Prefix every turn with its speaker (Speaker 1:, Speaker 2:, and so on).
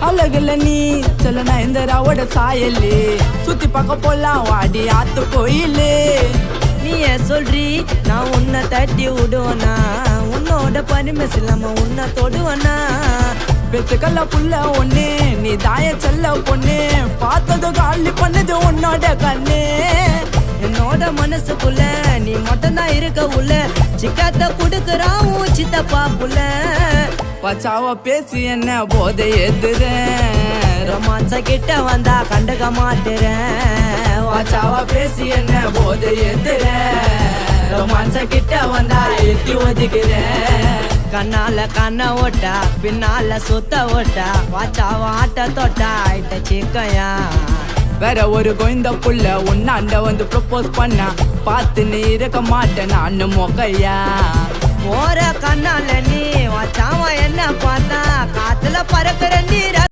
Speaker 1: அழகுல நீ சொல்ல நயன்தாராவோட சாயலு சுத்தி பார்க்க போலாம் வாடி ஆத்து கோயிலு.
Speaker 2: நீ சொல்றி நான் உன்னை தட்டி விடுவனா, உன்னோட பரிமிஸ் இல்லாம உன்னை தொடுவனா.
Speaker 1: பெத்துக்கல்ல புள்ள ஒண்ணு நீ தாய செல்ல பொண்ணு, பார்த்தது காலி பண்ணது உன்னோட கண்ணு.
Speaker 2: என்னோட மனசுக்குள்ள நீ மட்டும்தான் இருக்க உள்ள, சிக்காத்த குடுக்குறான் உன் சித்தப்பா புள்ள.
Speaker 1: பச்சாவ பேசி என்ன போதை எதுறேன்,
Speaker 2: ரொமான்ஸ கிட்ட வந்தா கண்டுக்க மாட்டேறேன்.
Speaker 1: பச்சாவ பேசி என்ன போதை எதுறேன், ரொமான்ஸ கிட்ட வந்தா ஏத்தி ஒதுக்கிறேன்.
Speaker 2: கண்ணால கண்ண ஓட்டா பின்னால சுத்த ஓட்டா, வாச்சாவ ஆட்ட தொட்டா ஆயிட்ட சிக்கையா.
Speaker 1: வேற ஒரு கோயந்த புள்ள உன்னாண்ட வந்து ப்ரப்போஸ் பண்ணா, பார்த்து நீ இருக்க மாட்டேன் நான் மொக்கையா.
Speaker 2: ஓர கண்ணால நீ வாச்சாவ என்ன பார்த்தா, காத்துல பறக்கிற நீர